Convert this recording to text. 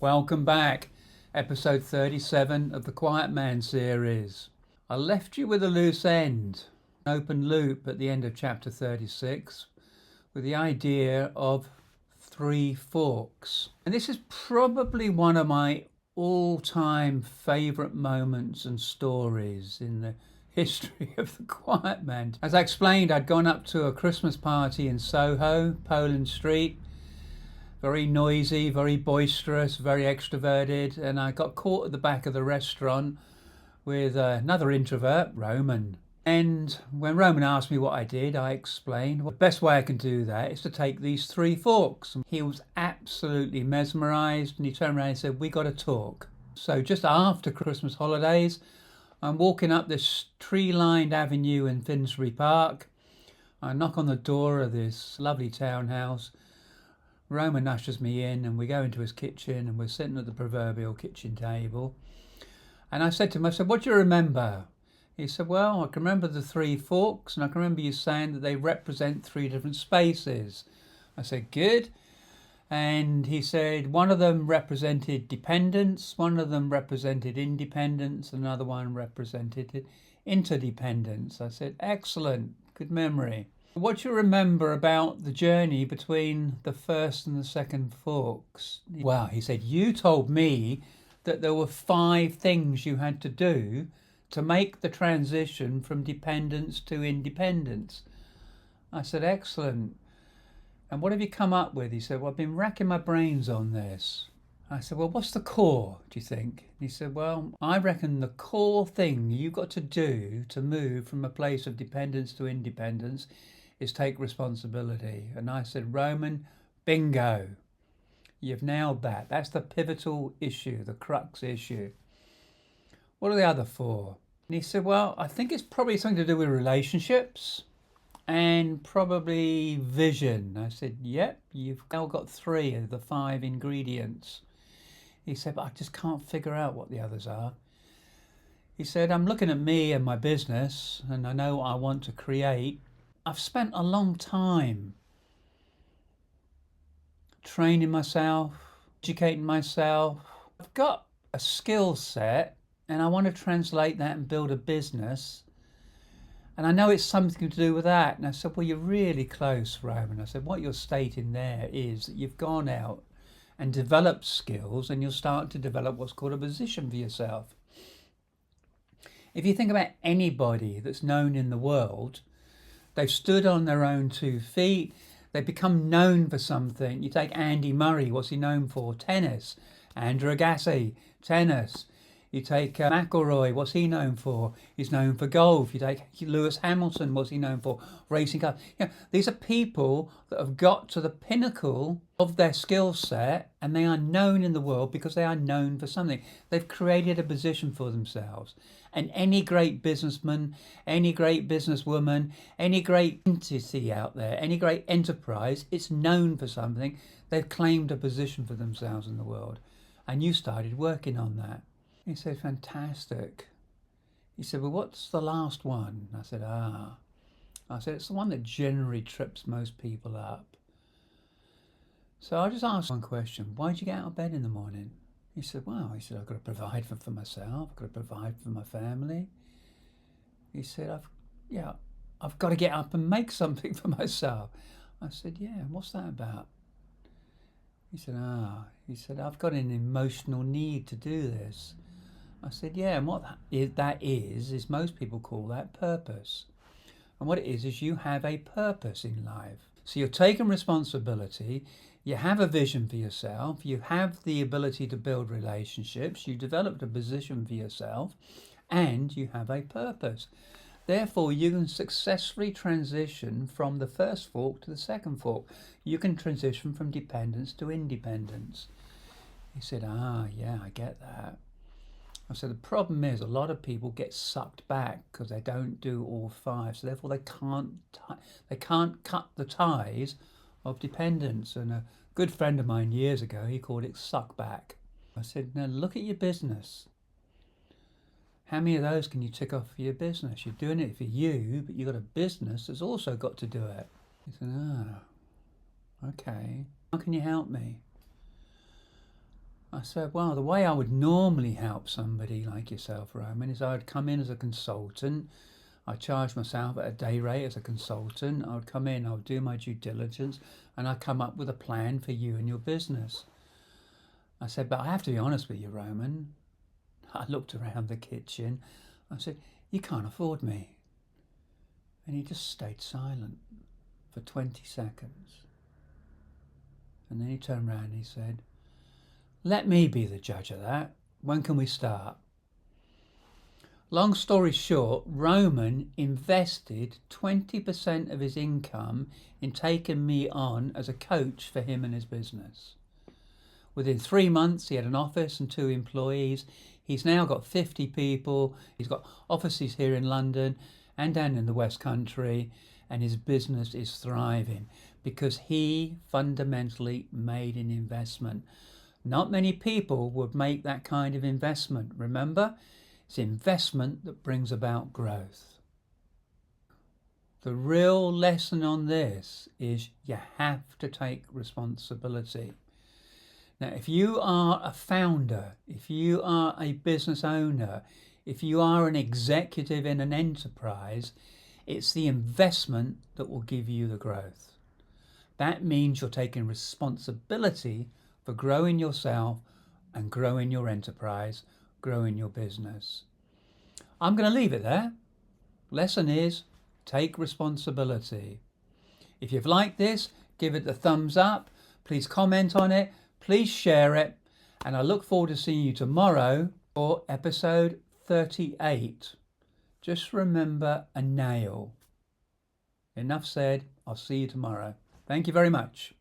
Welcome back, episode 37 of the Quiet Man series. I left you with a loose end, an open loop at the end of chapter 36 with the idea of three forks. And this is probably one of my all-time favourite moments and stories in the history of the Quiet Man. As I explained, I'd gone up to a Christmas party in Soho, Poland Street, very noisy, very boisterous, very extroverted, and I got caught at the back of the restaurant with another introvert, Roman. And when Roman asked me what I did, I explained, well, the best way I can do that is to take these three forks. And he was absolutely mesmerized, and he turned around and said, "We got to talk." So just after Christmas holidays, I'm walking up this tree-lined avenue in Finsbury Park. I knock on the door of this lovely townhouse. Roman ushers me in, and we go into his kitchen, and we're sitting at the proverbial kitchen table. And I said to him, "What do you remember?" He said, "Well, I can remember the three forks, and I can remember you saying that they represent three different spaces." I said, "Good." And he said one of them represented dependence, one of them represented independence, another one represented interdependence. I said, "Excellent, good memory. What do you remember about the journey between the first and the second forks?" "Well," he said, "you told me that there were 5 things you had to do to make the transition from dependence to independence." I said, "Excellent. And what have you come up with?" He said, "Well, I've been racking my brains on this." I said, "Well, what's the core, do you think?" He said, "Well, I reckon the core thing you've got to do to move from a place of dependence to independence is take responsibility." And I said, "Roman, bingo. You've nailed that. That's the pivotal issue, the crux issue. What are the other 4? And he said, "Well, I think it's probably something to do with relationships and probably vision." I said, "Yep, you've now got 3 of the 5 ingredients." He said, "But I just can't figure out what the others are." He said, "I'm looking at me and my business, and I know what I want to create. I've spent a long time training myself, educating myself. I've got a skill set, and I want to translate that and build a business. And I know it's something to do with that." And I said, "Well, you're really close, Roman." I said, "What you're stating there is that you've gone out and developed skills, and you'll start to develop what's called a position for yourself. If you think about anybody that's known in the world, they've stood on their own 2 feet. They've become known for something. You take Andy Murray, what's he known for? Tennis. Andrew Agassi, tennis. You take McIlroy, what's he known for? He's known for golf. You take Lewis Hamilton, what's he known for? Racing cars. These are people that have got to the pinnacle of their skill set, and they are known in the world because they are known for something. They've created a position for themselves. And any great businessman, any great businesswoman, any great entity out there, any great enterprise, it's known for something. They've claimed a position for themselves in the world. And you started working on that." He said, "Fantastic." He said, "Well, what's the last one?" I said, I said, "It's the one that generally trips most people up." So I just asked one question. "Why did you get out of bed in the morning?" He said, "Well," he said, "I've got to provide for myself. I've got to provide for my family." He said, I've got to get up and make something for myself." I said, "Yeah, what's that about?" He said, "I've got an emotional need to do this." I said, "Yeah, and what that is most people call that purpose. And what it is you have a purpose in life. So you're taking responsibility, you have a vision for yourself, you have the ability to build relationships, you developed a position for yourself, and you have a purpose. Therefore, you can successfully transition from the first fork to the second fork. You can transition from dependence to independence." He said, "Yeah, I get that." I said, "The problem is a lot of people get sucked back because they don't do all 5. So therefore, they can't cut the ties of dependence." And a good friend of mine years ago, he called it suck back. I said, "Now look at your business. How many of those can you tick off for your business? You're doing it for you, but you've got a business that's also got to do it." He said, "Okay. How can you help me?" I said, well, the way I would normally help somebody like yourself, Roman, is I would come in as a consultant. I charge myself at a day rate as a consultant. I would come in, I would do my due diligence, and I'd come up with a plan for you and your business. I said, but I have to be honest with you, Roman. I looked around the kitchen. I said, you can't afford me. And he just stayed silent for 20 seconds. And then he turned around and he said, let me be the judge of that. When can we start? Long story short, Roman invested 20% of his income in taking me on as a coach for him and his business. Within 3 months, he had an office and 2 employees. He's now got 50 people. He's got offices here in London and down in the West Country, and his business is thriving because he fundamentally made an investment. Not many people would make that kind of investment. Remember, it's investment that brings about growth. The real lesson on this is you have to take responsibility. Now, if you are a founder, if you are a business owner, if you are an executive in an enterprise, it's the investment that will give you the growth. That means you're taking responsibility for growing yourself and growing your enterprise, growing your business. I'm going to leave it there. Lesson is, take responsibility. If you've liked this, give it the thumbs up. Please comment on it. Please share it. And I look forward to seeing you tomorrow for episode 38. Just remember a nail. Enough said. I'll see you tomorrow. Thank you very much.